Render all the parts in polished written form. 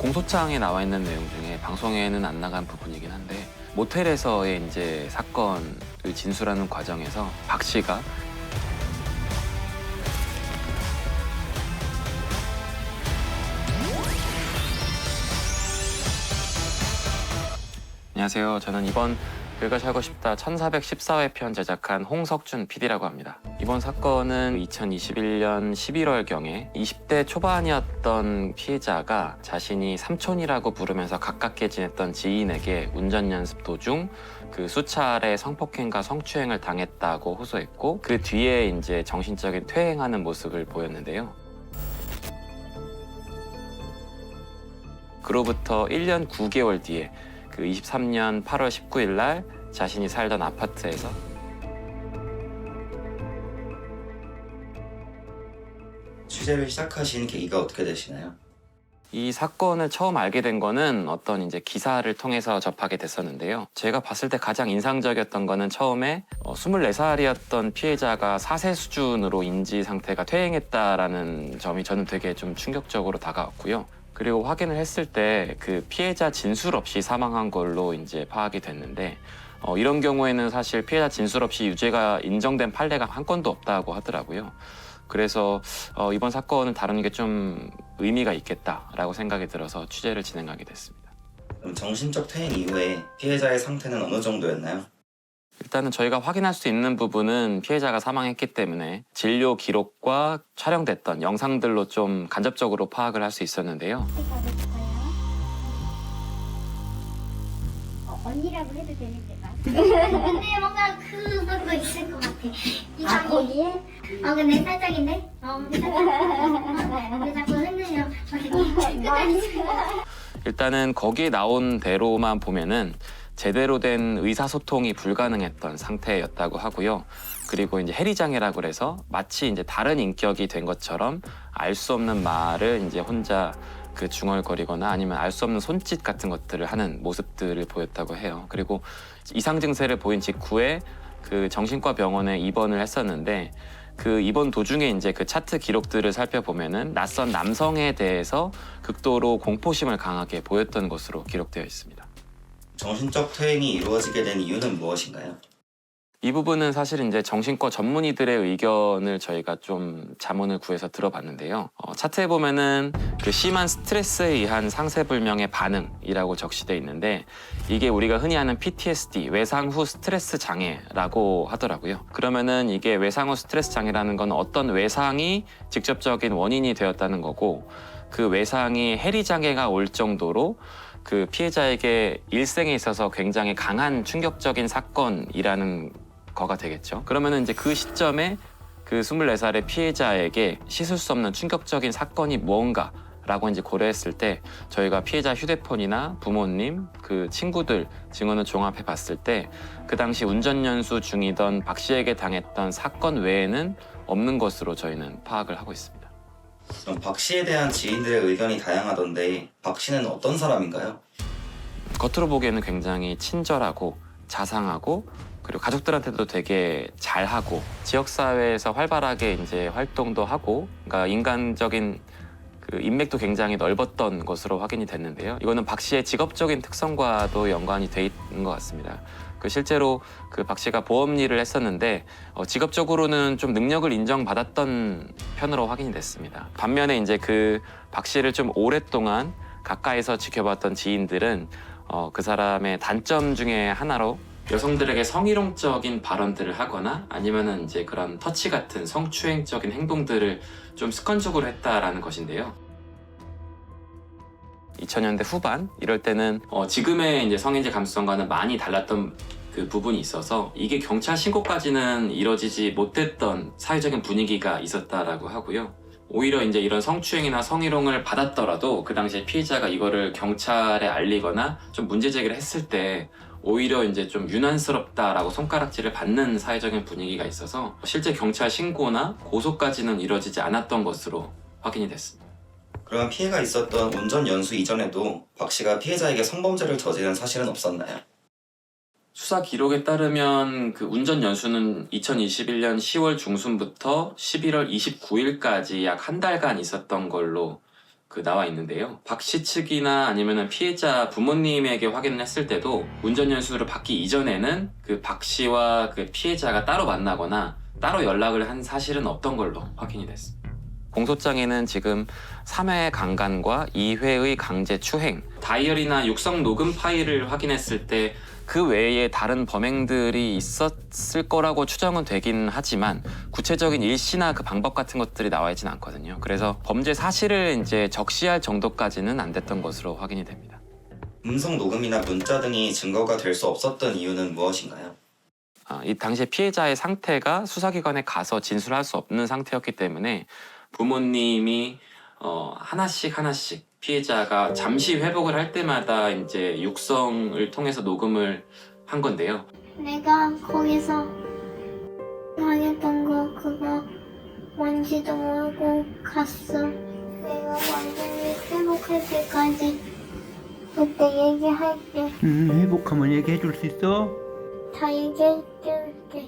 공소장에 나와 있는 내용 중에 방송에는 안 나간 부분이긴 한데 모텔에서의 이제 사건을 진술하는 과정에서 박 씨가 안녕하세요. 저는 이번 그가 살고 싶다 1414회 편 제작한 홍석준 PD라고 합니다. 이번 사건은 2021년 11월경에 20대 초반이었던 피해자가 자신이 삼촌이라고 부르면서 가깝게 지냈던 지인에게 운전 연습 도중 그 수차례 성폭행과 성추행을 당했다고 호소했고 그 뒤에 이제 정신적인 퇴행하는 모습을 보였는데요. 그로부터 1년 9개월 뒤에 그 23년 8월 19일 날 자신이 살던 아파트에서 취재를 시작하신 계기가 어떻게 되시나요? 이 사건을 처음 알게 된 거는 어떤 이제 기사를 통해서 접하게 됐었는데요. 제가 봤을 때 가장 인상적이었던 거는 처음에 24살이었던 피해자가 사세 수준으로 인지 상태가 퇴행했다라는 점이 저는 되게 좀 충격적으로 다가왔고요. 그리고 확인을 했을 때 그 피해자 진술 없이 사망한 걸로 이제 파악이 됐는데 이런 경우에는 사실 피해자 진술 없이 유죄가 인정된 판례가 한 건도 없다고 하더라고요. 그래서 이번 사건을 다루는 게 좀 의미가 있겠다라고 생각이 들어서 취재를 진행하게 됐습니다. 그럼 정신적 퇴행 이후에 피해자의 상태는 어느 정도였나요? 일단은 저희가 확인할 수 있는 부분은 피해자가 사망했기 때문에 진료 기록과 촬영됐던 영상들로 좀 간접적으로 파악을 할 수 있었는데요. 언니라고 해도 되는 데가. 근데 뭔가 그것도 있을 것 같아. 이상해. 거기에? 근데 살짝인데? 살짝. 왜 자꾸 흔들려? 일단은 거기에 나온 대로만 보면은 제대로 된 의사소통이 불가능했던 상태였다고 하고요. 그리고 이제 해리장애라고 그래서 마치 이제 다른 인격이 된 것처럼 알 수 없는 말을 이제 혼자 그 중얼거리거나 아니면 알 수 없는 손짓 같은 것들을 하는 모습들을 보였다고 해요. 그리고 이상 증세를 보인 직후에 그 정신과 병원에 입원을 했었는데 그 입원 도중에 이제 그 차트 기록들을 살펴보면은 낯선 남성에 대해서 극도로 공포심을 강하게 보였던 것으로 기록되어 있습니다. 정신적 퇴행이 이루어지게 된 이유는 무엇인가요? 이 부분은 사실 이제 정신과 전문의들의 의견을 저희가 좀 자문을 구해서 들어봤는데요. 차트에 보면은 그 심한 스트레스에 의한 상세불명의 반응이라고 적시돼 있는데 이게 우리가 흔히 하는 PTSD, 외상 후 스트레스 장애라고 하더라고요. 그러면은 이게 외상 후 스트레스 장애라는 건 어떤 외상이 직접적인 원인이 되었다는 거고 그 외상이 해리 장애가 올 정도로 그 피해자에게 일생에 있어서 굉장히 강한 충격적인 사건이라는 거가 되겠죠. 그러면은 이제 그 시점에 그 24살의 피해자에게 씻을 수 없는 충격적인 사건이 무언가라고 이제 고려했을 때 저희가 피해자 휴대폰이나 부모님, 그 친구들 증언을 종합해 봤을 때 그 당시 운전 연수 중이던 박 씨에게 당했던 사건 외에는 없는 것으로 저희는 파악을 하고 있습니다. 그럼 박 씨에 대한 지인들의 의견이 다양하던데 박 씨는 어떤 사람인가요? 겉으로 보기에는 굉장히 친절하고 자상하고 그리고 가족들한테도 되게 잘하고 지역사회에서 활발하게 이제 활동도 하고 그러니까 인간적인 그 인맥도 굉장히 넓었던 것으로 확인이 됐는데요. 이거는 박 씨의 직업적인 특성과도 연관이 돼 있는 것 같습니다. 그 실제로 그 박 씨가 보험 일을 했었는데 직업적으로는 좀 능력을 인정받았던 편으로 확인이 됐습니다. 반면에 이제 그 박 씨를 좀 오랫동안 가까이서 지켜봤던 지인들은 그 사람의 단점 중에 하나로 여성들에게 성희롱적인 발언들을 하거나 아니면은 이제 그런 터치 같은 성추행적인 행동들을 좀 습관적으로 했다라는 것인데요. 2000년대 후반 이럴 때는 지금의 이제 성인지 감수성과는 많이 달랐던 그 부분이 있어서 이게 경찰 신고까지는 이뤄지지 못했던 사회적인 분위기가 있었다라고 하고요. 오히려 이제 이런 성추행이나 성희롱을 받았더라도 그 당시에 피해자가 이거를 경찰에 알리거나 좀 문제 제기를 했을 때 오히려 이제 좀 유난스럽다라고 손가락질을 받는 사회적인 분위기가 있어서 실제 경찰 신고나 고소까지는 이뤄지지 않았던 것으로 확인이 됐습니다. 그러면 피해가 있었던 운전 연수 이전에도 박 씨가 피해자에게 성범죄를 저지른 사실은 없었나요? 수사 기록에 따르면 그 운전 연수는 2021년 10월 중순부터 11월 29일까지 약 한 달간 있었던 걸로 나와 있는데요. 박 씨 측이나 아니면 피해자 부모님에게 확인을 했을 때도 운전 연수를 받기 이전에는 그 박 씨와 그 피해자가 따로 만나거나 따로 연락을 한 사실은 없던 걸로 확인이 됐습니다. 공소장에는 지금 3회 강간과 2회의 강제 추행, 다이어리나 육성 녹음 파일을 확인했을 때 그 외에 다른 범행들이 있었을 거라고 추정은 되긴 하지만 구체적인 일시나 그 방법 같은 것들이 나와 있진 않거든요. 그래서 범죄 사실을 이제 적시할 정도까지는 안 됐던 것으로 확인이 됩니다. 음성 녹음이나 문자 등이 증거가 될 수 없었던 이유는 무엇인가요? 이 당시에 피해자의 상태가 수사기관에 가서 진술할 수 없는 상태였기 때문에 부모님이 하나씩 피해자가 잠시 회복을 할 때마다 이제 육성을 통해서 녹음을 한 건데요. 내가 거기서 당했던 거 그거 뭔지도 모르고 갔어. 내가 완전히 회복할 때까지 그때 얘기할게. 회복하면 얘기해 줄 수 있어? 다 얘기해 줄게.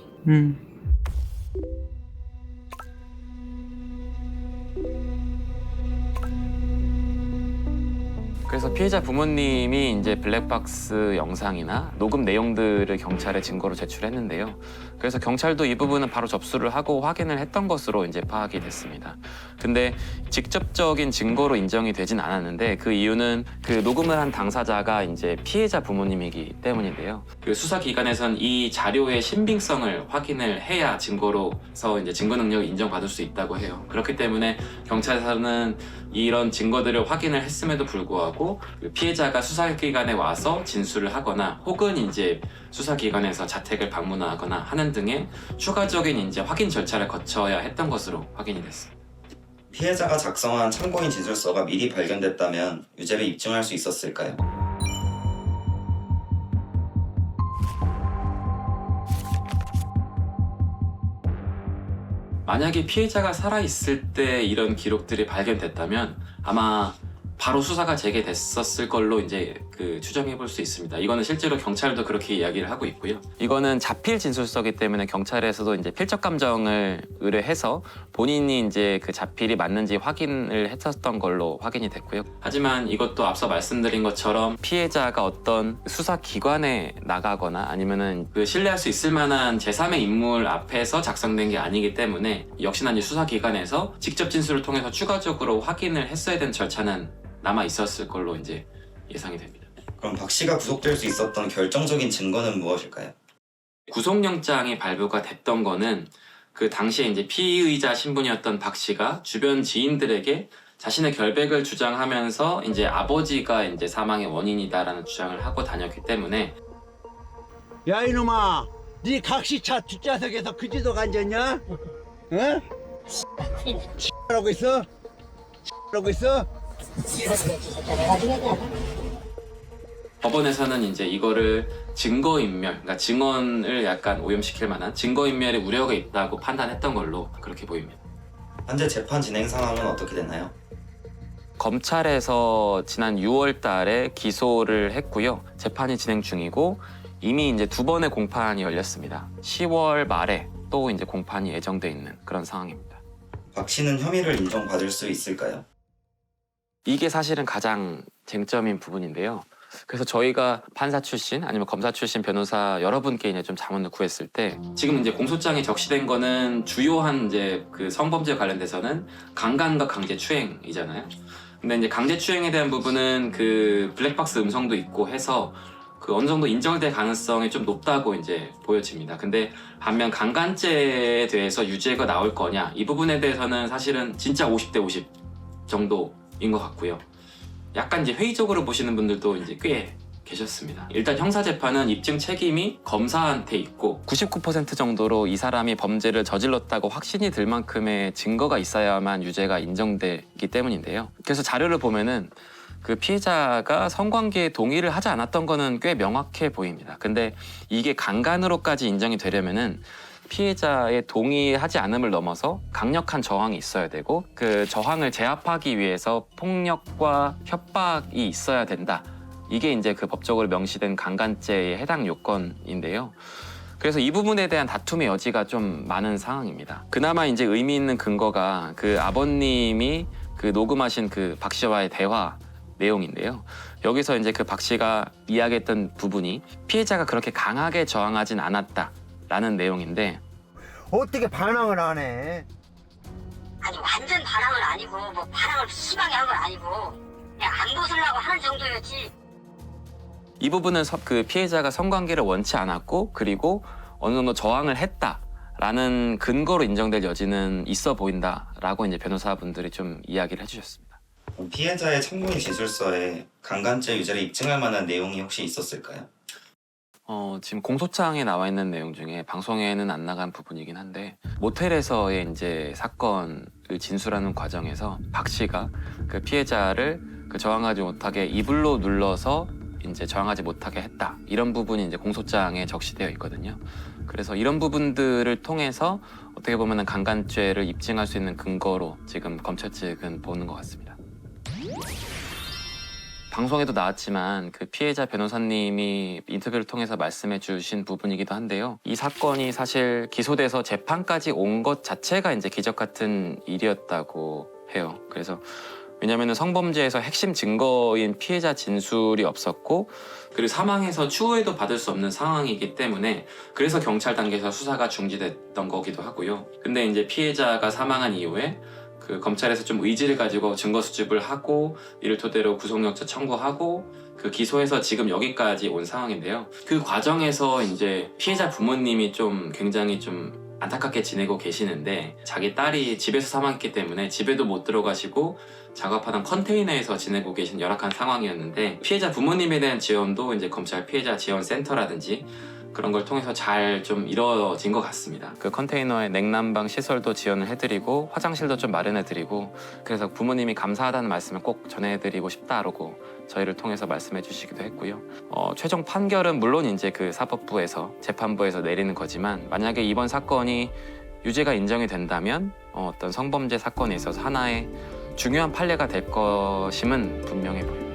그래서 피해자 부모님이 이제 블랙박스 영상이나 녹음 내용들을 경찰에 증거로 제출했는데요. 그래서 경찰도 이 부분은 바로 접수를 하고 확인을 했던 것으로 이제 파악이 됐습니다. 근데 직접적인 증거로 인정이 되진 않았는데 그 이유는 그 녹음을 한 당사자가 이제 피해자 부모님이기 때문인데요. 그 수사기관에선 이 자료의 신빙성을 확인을 해야 증거로서 이제 증거 능력을 인정받을 수 있다고 해요. 그렇기 때문에 경찰에서는 이런 증거들을 확인을 했음에도 불구하고 피해자가 수사기관에 와서 진술을 하거나 혹은 이제 수사기관에서 자택을 방문하거나 하는 등의 추가적인 이제 확인 절차를 거쳐야 했던 것으로 확인이 됐습니다. 피해자가 작성한 참고인 진술서가 미리 발견됐다면 유죄를 입증할 수 있었을까요? 만약에 피해자가 살아있을 때 이런 기록들이 발견됐다면 아마 바로 수사가 재개됐었을 걸로 이제 추정해 볼 수 있습니다. 이거는 실제로 경찰도 그렇게 이야기를 하고 있고요. 이거는 자필 진술서기 때문에 경찰에서도 이제 필적 감정을 의뢰해서 본인이 이제 그 자필이 맞는지 확인을 했었던 걸로 확인이 됐고요. 하지만 이것도 앞서 말씀드린 것처럼 피해자가 어떤 수사 기관에 나가거나 아니면은 그 신뢰할 수 있을 만한 제3의 인물 앞에서 작성된 게 아니기 때문에 역시나 이제 수사 기관에서 직접 진술을 통해서 추가적으로 확인을 했어야 되는 절차는 남아 있었을 걸로 이제 예상이 됩니다. 그럼 박 씨가 구속될 수 있었던 결정적인 증거는 무엇일까요? 구속영장이 발부가 됐던 거는 그 당시에 이제 피의자 신분이었던 박 씨가 주변 지인들에게 자신의 결백을 주장하면서 이제 아버지가 이제 사망의 원인이다라는 주장을 하고 다녔기 때문에 야 이놈아, 네 각시차 뒷좌석에서 그 지도가 앉았냐? 응? 하고 있어? 하고 있어? 법원에서는 이제 이거를 증거인멸, 그러니까 증언을 약간 오염시킬 만한 증거인멸의 우려가 있다고 판단했던 걸로 그렇게 보입니다. 현재 재판 진행 상황은 어떻게 됐나요? 검찰에서 지난 6월 달에 기소를 했고요. 재판이 진행 중이고 이미 이제 2번의 공판이 열렸습니다. 10월 말에 또 이제 공판이 예정돼 있는 그런 상황입니다. 박 씨는 혐의를 인정받을 수 있을까요? 이게 사실은 가장 쟁점인 부분인데요. 그래서 저희가 판사 출신 아니면 검사 출신 변호사 여러분께 이제 좀 자문을 구했을 때 지금 이제 공소장에 적시된 거는 주요한 이제 그 성범죄 관련돼서는 강간과 강제추행이잖아요. 근데 이제 강제추행에 대한 부분은 그 블랙박스 음성도 있고 해서 그 어느 정도 인정될 가능성이 좀 높다고 이제 보여집니다. 근데 반면 강간죄에 대해서 유죄가 나올 거냐 이 부분에 대해서는 사실은 진짜 50대 50 정도인 것 같고요. 약간 이제 회의적으로 보시는 분들도 이제 꽤 계셨습니다. 일단 형사재판은 입증 책임이 검사한테 있고 99% 정도로 이 사람이 범죄를 저질렀다고 확신이 들 만큼의 증거가 있어야만 유죄가 인정되기 때문인데요. 그래서 자료를 보면은 그 피해자가 성관계에 동의를 하지 않았던 거는 꽤 명확해 보입니다. 근데 이게 강간으로까지 인정이 되려면은 피해자의 동의하지 않음을 넘어서 강력한 저항이 있어야 되고 그 저항을 제압하기 위해서 폭력과 협박이 있어야 된다. 이게 이제 그 법적으로 명시된 강간죄의 해당 요건인데요. 그래서 이 부분에 대한 다툼의 여지가 좀 많은 상황입니다. 그나마 이제 의미 있는 근거가 그 아버님이 그 녹음하신 그 박 씨와의 대화 내용인데요. 여기서 이제 그 박 씨가 이야기했던 부분이 피해자가 그렇게 강하게 저항하진 않았다라는 내용인데 어떻게 반항을 안 해? 아니 완전 반항은 아니고 뭐 반항을 심하게 한 건 아니고 그냥 안 벗으려고 하는 정도였지. 이 부분은 그 피해자가 성관계를 원치 않았고 그리고 어느 정도 저항을 했다라는 근거로 인정될 여지는 있어 보인다라고 이제 변호사분들이 좀 이야기를 해주셨습니다. 피해자의 청구인 진술서에 강간죄 유죄를 입증할 만한 내용이 혹시 있었을까요? 지금 공소장에 나와 있는 내용 중에 방송에는 안 나간 부분이긴 한데 모텔에서의 이제 사건을 진술하는 과정에서 박 씨가 그 피해자를 그 저항하지 못하게 이불로 눌러서 이제 저항하지 못하게 했다 이런 부분이 이제 공소장에 적시되어 있거든요. 그래서 이런 부분들을 통해서 어떻게 보면은 강간죄를 입증할 수 있는 근거로 지금 검찰 측은 보는 것 같습니다. 방송에도 나왔지만 그 피해자 변호사님이 인터뷰를 통해서 말씀해 주신 부분이기도 한데요. 이 사건이 사실 기소돼서 재판까지 온 것 자체가 이제 기적 같은 일이었다고 해요. 그래서 왜냐하면 성범죄에서 핵심 증거인 피해자 진술이 없었고 그리고 사망해서 추후에도 받을 수 없는 상황이기 때문에 그래서 경찰 단계에서 수사가 중지됐던 거기도 하고요. 근데 이제 피해자가 사망한 이후에 그 검찰에서 좀 의지를 가지고 증거 수집을 하고 이를 토대로 구속영장 청구하고 그 기소해서 지금 여기까지 온 상황인데요. 그 과정에서 이제 피해자 부모님이 좀 굉장히 좀 안타깝게 지내고 계시는데 자기 딸이 집에서 사망했기 때문에 집에도 못 들어가시고 작업하던 컨테이너에서 지내고 계신 열악한 상황이었는데 피해자 부모님에 대한 지원도 이제 검찰 피해자 지원 센터라든지 그런 걸 통해서 잘 좀 이루어진 것 같습니다. 그 컨테이너에 냉난방 시설도 지원을 해드리고 화장실도 좀 마련해드리고 그래서 부모님이 감사하다는 말씀을 꼭 전해드리고 싶다라고 저희를 통해서 말씀해 주시기도 했고요. 최종 판결은 물론 이제 그 사법부에서 재판부에서 내리는 거지만 만약에 이번 사건이 유죄가 인정이 된다면 어떤 성범죄 사건에 있어서 하나의 중요한 판례가 될 것임은 분명해 보입니다.